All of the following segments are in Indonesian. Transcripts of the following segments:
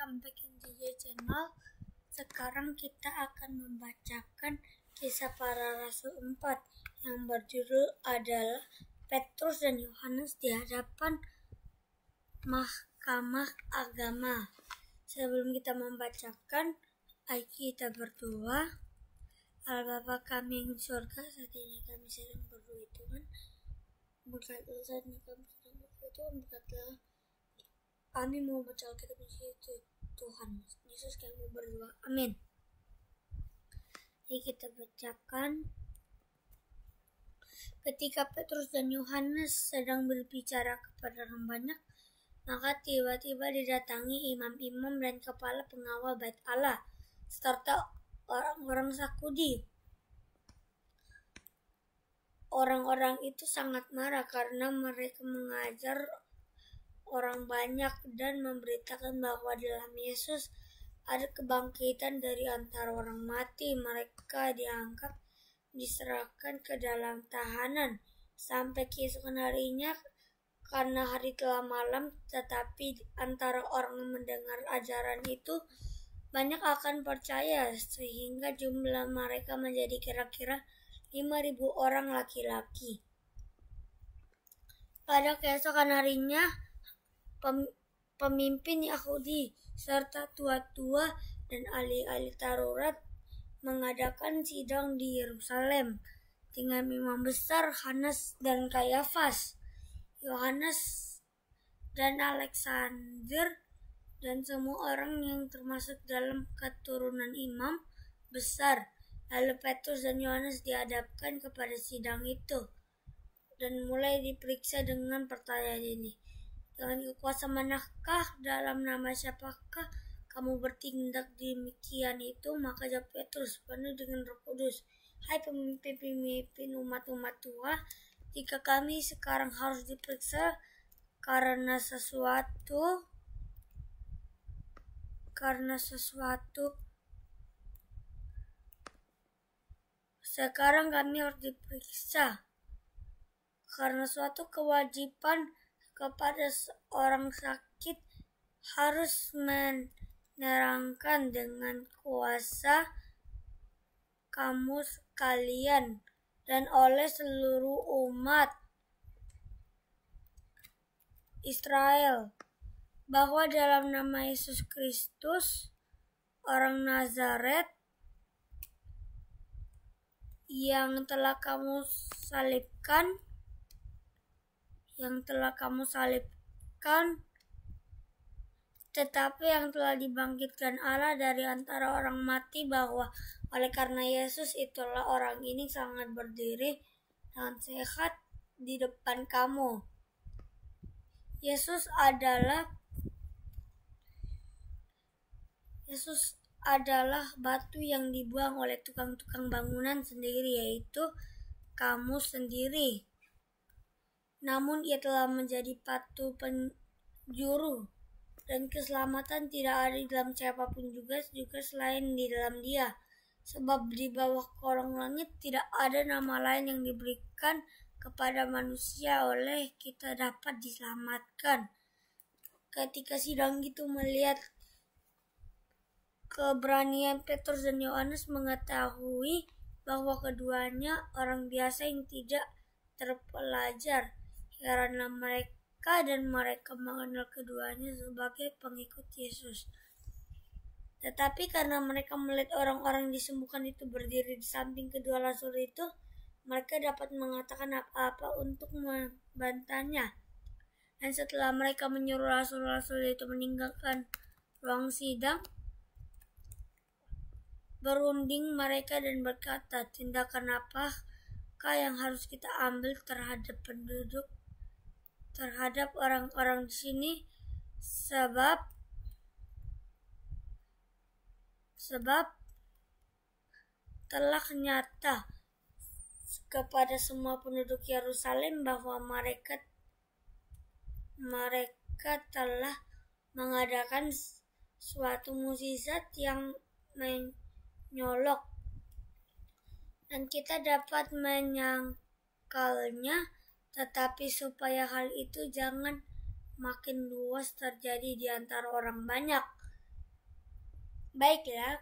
welcome back in DJ Channel. Sekarang kita akan membacakan kisah para rasul 4 yang berjudul adalah Petrus dan Yohanes di hadapan Mahkamah Agama. Sebelum kita membacakan, ayo kita berdoa. Allah Bapa kami yang di surga, saat ini kami sedang berdoa Tuhan. Berkatlah saat ini kami sedang berdoa Tuhan, berkatlah kami mau baca Alkitab itu Tuhan Yesus, kami mau berdoa, amin. Jadi kita bacakan. Ketika Petrus dan Yohanes sedang berbicara kepada orang banyak, maka tiba-tiba didatangi imam-imam dan kepala pengawal bait Allah serta orang-orang Sakudi. Orang-orang itu sangat marah karena mereka mengajar orang banyak dan memberitakan bahwa dalam Yesus ada kebangkitan dari antara orang mati. Mereka dianggap diserahkan ke dalam tahanan sampai keesokan harinya karena hari telah malam. Tetapi antara orang yang mendengar ajaran itu banyak akan percaya sehingga jumlah mereka menjadi kira-kira 5.000 orang laki-laki. Pada keesokan harinya pemimpin Yahudi serta tua-tua dan ahli-ahli Taurat mengadakan sidang di Yerusalem dengan imam besar Hanas dan Kayafas, Yohanes dan Alexander dan semua orang yang termasuk dalam keturunan imam besar. Lalu Petrus dan Yohanes dihadapkan kepada sidang itu dan mulai diperiksa dengan pertanyaan ini. Dengan kekuasaan manakah, dalam nama siapakah kamu bertindak demikian itu? Maka jawab Petrus penuh dengan Roh Kudus, hai pemimpin umat-umat tua, jika kami sekarang harus diperiksa karena sesuatu, sekarang kami harus diperiksa karena suatu kewajiban kepada seorang sakit harus menerangkan dengan kuasa kamu sekalian dan oleh seluruh umat Israel bahwa dalam nama Yesus Kristus orang Nazaret yang telah kamu salibkan, tetapi yang telah dibangkitkan Allah dari antara orang mati, bahwa oleh karena Yesus itulah orang ini sangat berdiri dengan sehat di depan kamu. Yesus adalah batu yang dibuang oleh tukang-tukang bangunan sendiri, yaitu kamu sendiri. Namun ia telah menjadi batu penjuru, dan keselamatan tidak ada di dalam siapapun juga selain di dalam Dia. Sebab di bawah kolong langit tidak ada nama lain yang diberikan kepada manusia oleh kita dapat diselamatkan. Ketika sidang itu melihat keberanian Petrus dan Yohanes, mengetahui bahwa keduanya orang biasa yang tidak terpelajar, karena mereka mengenal keduanya sebagai pengikut Yesus. Tetapi karena mereka melihat orang-orang disembuhkan itu berdiri di samping kedua rasul itu, mereka dapat mengatakan apa-apa untuk membantahnya. Dan setelah mereka menyuruh rasul-rasul itu meninggalkan ruang sidang, berunding mereka dan berkata, tindakan apakah yang harus kita ambil terhadap orang-orang di sini, sebab telah nyata kepada semua penduduk Yerusalem bahwa mereka telah mengadakan suatu mukjizat yang menyolok, dan kita dapat menyangkalnya. Tetapi supaya hal itu jangan makin luas terjadi di antara orang banyak, Baiklah,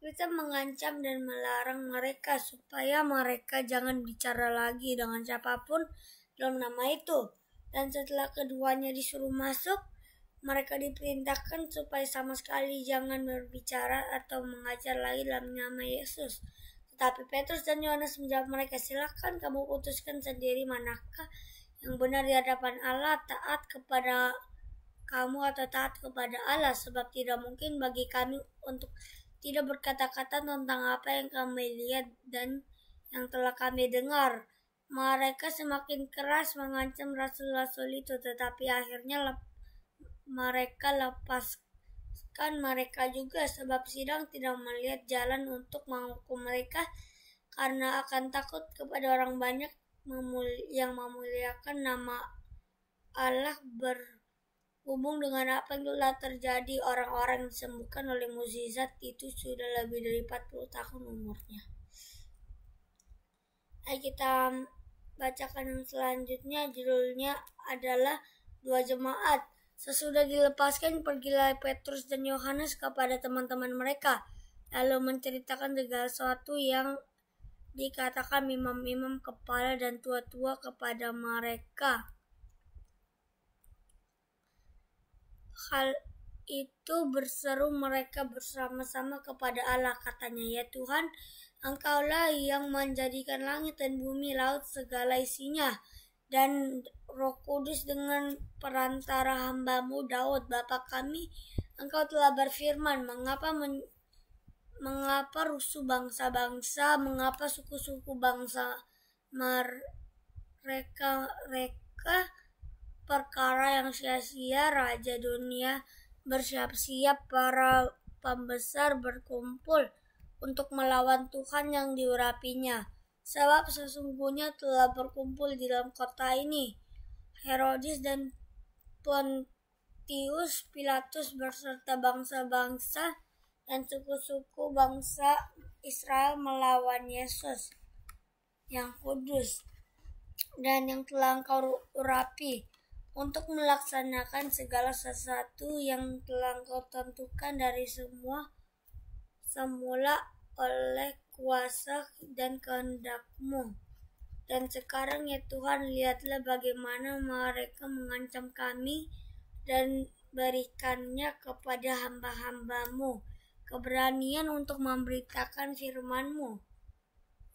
kita mengancam dan melarang mereka supaya mereka jangan bicara lagi dengan siapapun dalam nama itu. Dan setelah keduanya disuruh masuk, mereka diperintahkan supaya sama sekali jangan berbicara atau mengajar lagi dalam nama Yesus. Tetapi Petrus dan Yohanes menjawab mereka, "Silakan kamu putuskan sendiri manakah yang benar di hadapan Allah, taat kepada kamu atau taat kepada Allah, sebab tidak mungkin bagi kami untuk tidak berkata-kata tentang apa yang kami lihat dan yang telah kami dengar." Mereka semakin keras mengancam rasul-rasul itu, tetapi akhirnya mereka lepaskan mereka juga, sebab sidang tidak melihat jalan untuk menghukum mereka karena akan takut kepada orang banyak yang memuliakan nama Allah. Berhubung dengan apa yang telah terjadi, orang-orang yang disembuhkan oleh mukjizat itu sudah lebih dari 40 tahun umurnya. Ayo kita bacakan yang selanjutnya, judulnya adalah Dua Jemaat. Sesudah dilepaskan, pergilah Petrus dan Yohanes kepada teman-teman mereka, lalu menceritakan segala sesuatu yang dikatakan imam-imam kepala dan tua-tua kepada mereka. Hal itu berseru mereka bersama-sama kepada Allah, katanya, "Ya Tuhan, Engkaulah yang menjadikan langit dan bumi, laut segala isinya, dan Roh Kudus dengan perantara hamba-Mu Daud, Bapa kami. Engkau telah berfirman, mengapa rusuh bangsa-bangsa, mengapa suku-suku bangsa mereka perkara yang sia-sia, raja dunia bersiap-siap, para pembesar berkumpul untuk melawan Tuhan yang diurapinya. Sebab sesungguhnya telah berkumpul di dalam kota ini Herodes dan Pontius Pilatus beserta bangsa-bangsa dan suku-suku bangsa Israel melawan Yesus yang kudus dan yang telah Engkau urapi, untuk melaksanakan segala sesuatu yang telah Engkau tentukan dari semula oleh kuasa dan kehendak-Mu. Dan sekarang ya Tuhan, lihatlah bagaimana mereka mengancam kami, dan berikannya kepada hamba-hamba-Mu keberanian untuk memberitakan firman-Mu.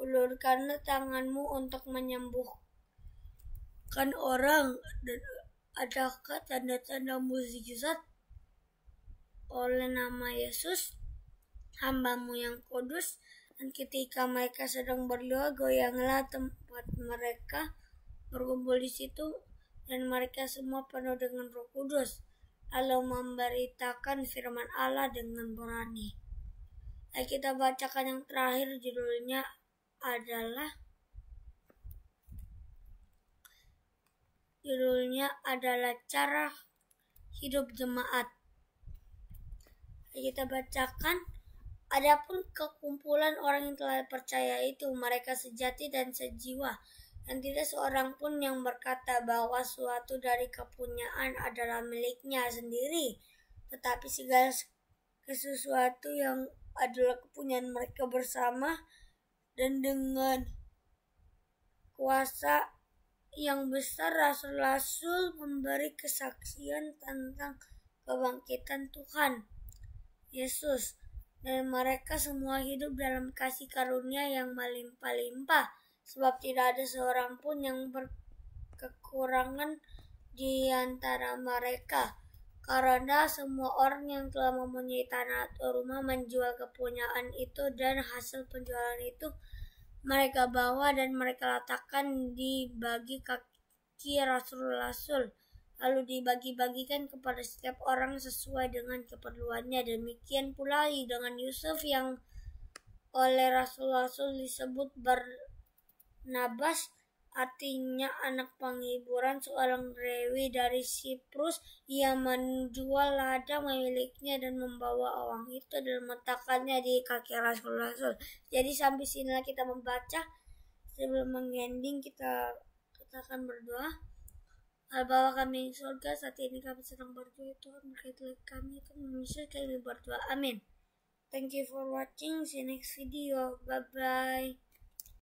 Ulurkanlah tangan-Mu untuk menyembuhkan orang, dan adakah tanda-tanda mukjizat oleh nama Yesus, hamba-Mu yang kudus. Dan ketika mereka sedang berdoa, goyanglah tempat mereka berkumpul di situ, dan mereka semua penuh dengan Roh Kudus, lalu memberitakan firman Allah dengan berani. Ayo kita bacakan yang terakhir, judulnya adalah Cara Hidup Jemaat. Ayo kita bacakan. Adapun kekumpulan orang yang telah percaya itu, mereka sejati dan sejiwa, dan tidak seorang pun yang berkata bahwa suatu dari kepunyaan adalah miliknya sendiri, tetapi segala sesuatu yang adalah kepunyaan mereka bersama. Dan dengan kuasa yang besar, rasul-rasul memberi kesaksian tentang kebangkitan Tuhan Yesus, dan mereka semua hidup dalam kasih karunia yang melimpah-limpah, sebab tidak ada seorang pun yang berkekurangan di antara mereka, karena semua orang yang telah mempunyai tanah atau rumah menjual kepunyaan itu, dan hasil penjualan itu mereka bawa dan mereka letakkan di bagi kaki rasul-rasul, lalu dibagi-bagikan kepada setiap orang sesuai dengan keperluannya. Demikian pula dengan Yusuf yang oleh rasul-rasul disebut Barnabas, artinya anak penghiburan, seorang Lewi dari Siprus. Ia menjual ladang miliknya dan membawa uang itu dan meletakkannya di kaki rasul-rasul. Jadi sampai sinilah kita membaca. Sebelum mengending, kita akan berdoa. Bapa kami yang surga, saat ini kami sedang berdoa, Tuhan berkatilah kami, Tuhan Yesus kami berdoa, amin. Thank you for watching, see you next video, bye bye.